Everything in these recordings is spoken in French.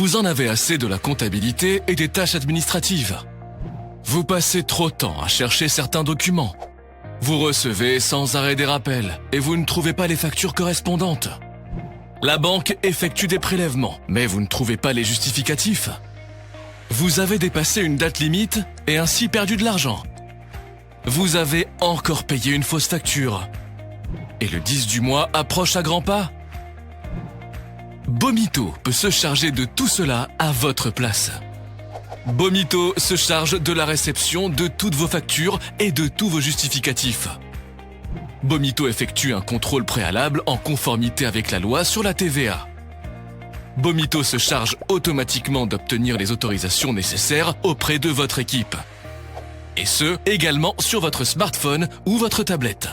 Vous en avez assez de la comptabilité et des tâches administratives. Vous passez trop de temps à chercher certains documents. Vous recevez sans arrêt des rappels et vous ne trouvez pas les factures correspondantes. La banque effectue des prélèvements, mais vous ne trouvez pas les justificatifs. Vous avez dépassé une date limite et ainsi perdu de l'argent. Vous avez encore payé une fausse facture. Et le 10 du mois approche à grands pas. Bomito peut se charger de tout cela à votre place. Bomito se charge de la réception de toutes vos factures et de tous vos justificatifs. Bomito effectue un contrôle préalable en conformité avec la loi sur la TVA. Bomito se charge automatiquement d'obtenir les autorisations nécessaires auprès de votre équipe. Et ce, également sur votre smartphone ou votre tablette.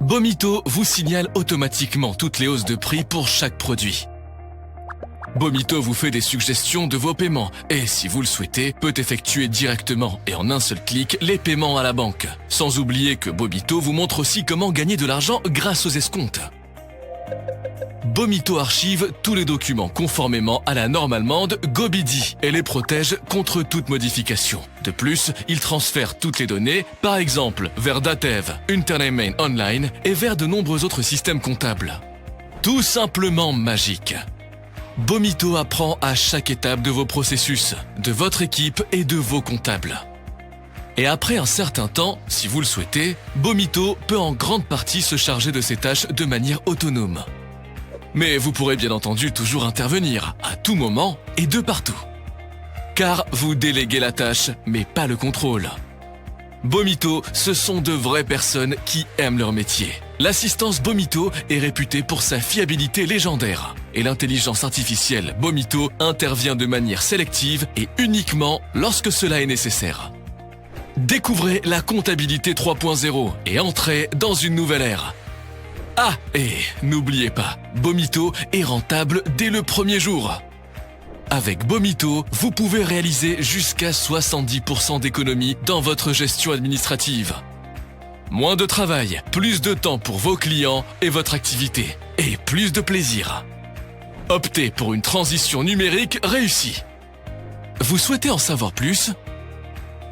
Bomito vous signale automatiquement toutes les hausses de prix pour chaque produit. Bomito vous fait des suggestions de vos paiements et, si vous le souhaitez, peut effectuer directement et en un seul clic les paiements à la banque. Sans oublier que Bomito vous montre aussi comment gagner de l'argent grâce aux escomptes. Bomito archive tous les documents conformément à la norme allemande GoBIDI et les protège contre toute modification. De plus, il transfère toutes les données, par exemple vers Datev, Unternehmen Online et vers de nombreux autres systèmes comptables. Tout simplement magique. Bomito apprend à chaque étape de vos processus, de votre équipe et de vos comptables. Et après un certain temps, si vous le souhaitez, Bomito peut en grande partie se charger de ses tâches de manière autonome. Mais vous pourrez bien entendu toujours intervenir, à tout moment et de partout. Car vous déléguez la tâche, mais pas le contrôle. Bomito, ce sont de vraies personnes qui aiment leur métier. L'assistance Bomito est réputée pour sa fiabilité légendaire. Et l'intelligence artificielle Bomito intervient de manière sélective et uniquement lorsque cela est nécessaire. Découvrez la comptabilité 3.0 et entrez dans une nouvelle ère. Ah, et n'oubliez pas, Bomito est rentable dès le premier jour. Avec Bomito, vous pouvez réaliser jusqu'à 70% d'économie dans votre gestion administrative. Moins de travail, plus de temps pour vos clients et votre activité, et plus de plaisir. Optez pour une transition numérique réussie. Vous souhaitez en savoir plus?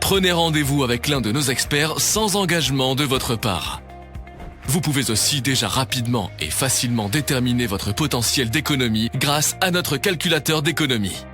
Prenez rendez-vous avec l'un de nos experts sans engagement de votre part. Vous pouvez aussi déjà rapidement et facilement déterminer votre potentiel d'économie grâce à notre calculateur d'économie.